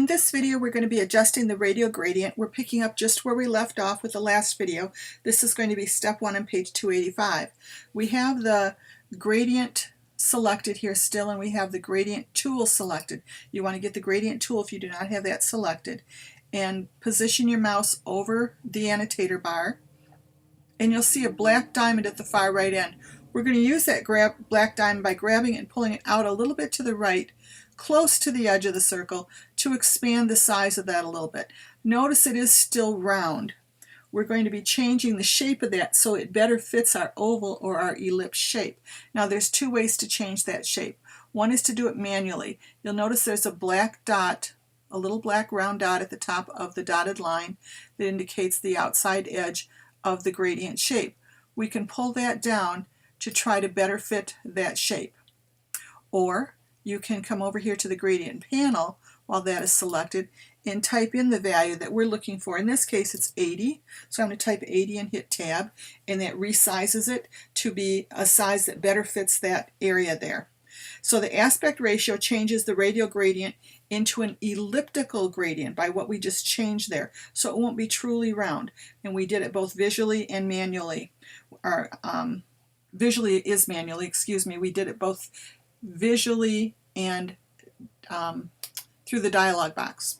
In this video, we're going to be adjusting the radial gradient. We're picking up just where we left off with the last video. This is going to be step 1 on page 285. We have the gradient selected here still, and we have the gradient tool selected. You want to get the gradient tool if you do not have that selected, and position your mouse over the annotator bar, and you'll see a black diamond at the far right end. We're going to use that black diamond by grabbing it and pulling it out a little bit to the right, close to the edge of the circle, to expand the size of that a little bit. Notice it is still round. We're going to be changing the shape of that so it better fits our oval or our ellipse shape. Now there's two ways to change that shape. One is to do it manually. You'll notice there's a black dot, a little black round dot at the top of the dotted line that indicates the outside edge of the gradient shape. We can pull that down to try to better fit that shape. Or you can come over here to the gradient panel while that is selected and type in the value that we're looking for. In this case it's 80, so I'm going to type 80 and hit tab, and that resizes it to be a size that better fits that area there. So the aspect ratio changes the radial gradient into an elliptical gradient by what we just changed there, so it won't be truly round. And we did it both visually and manually. Or visually is manually, excuse me. We did it both visually and through the dialog box.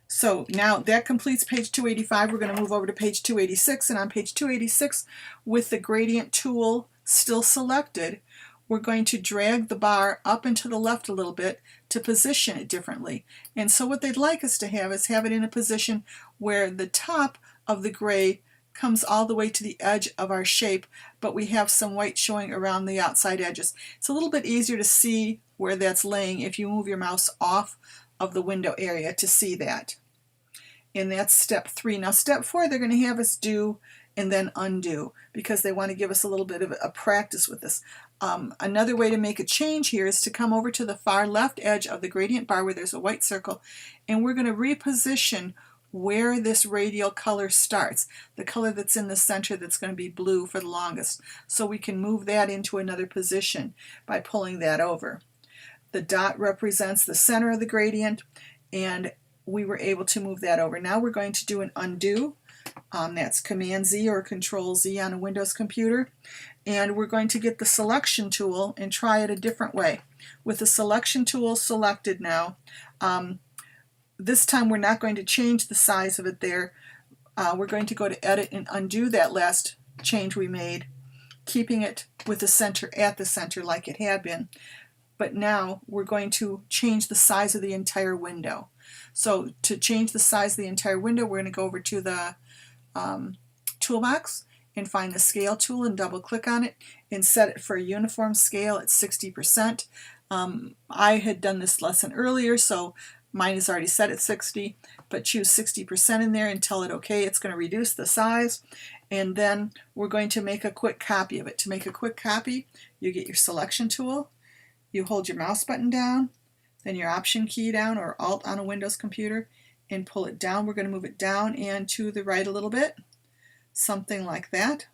So now that completes page 285. We're going to move over to page 286, and on page 286, with the gradient tool still selected, we're going to drag the bar up and to the left a little bit to position it differently. And so what they'd like us to have is have it in a position where the top of the gray comes all the way to the edge of our shape, but we have some white showing around the outside edges. It's a little bit easier to see where that's laying if you move your mouse off of the window area to see that. And that's step 3. Now step 4 they're going to have us do and then undo, because they want to give us a little bit of a practice with this. Another way to make a change here is to come over to the far left edge of the gradient bar where there's a white circle, and we're going to reposition where this radial color starts, the color that's in the center that's going to be blue for the longest. So we can move that into another position by pulling that over. The dot represents the center of the gradient, and we were able to move that over. Now we're going to do an undo. That's Command Z or Control Z on a Windows computer. And we're going to get the selection tool and try it a different way. With the selection tool selected now, this time we're not going to change the size of it there. We're going to go to Edit and undo that last change we made, keeping it with the center at the center like it had been. But now we're going to change the size of the entire window. So to change the size of the entire window, we're going to go over to the toolbox and find the scale tool and double click on it and set it for a uniform scale at 60%. I had done this lesson earlier, so mine is already set at 60, but choose 60% in there and tell it okay. It's going to reduce the size, and then we're going to make a quick copy of it. To make a quick copy, you get your selection tool, you hold your mouse button down, then your option key down or alt on a Windows computer, and pull it down. We're going to move it down and to the right a little bit, something like that.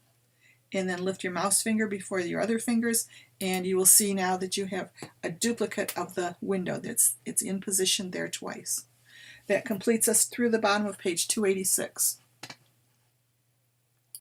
And then lift your mouse finger before your other fingers, and you will see now that you have a duplicate of the window. It's in position there twice. That completes us through the bottom of page 286.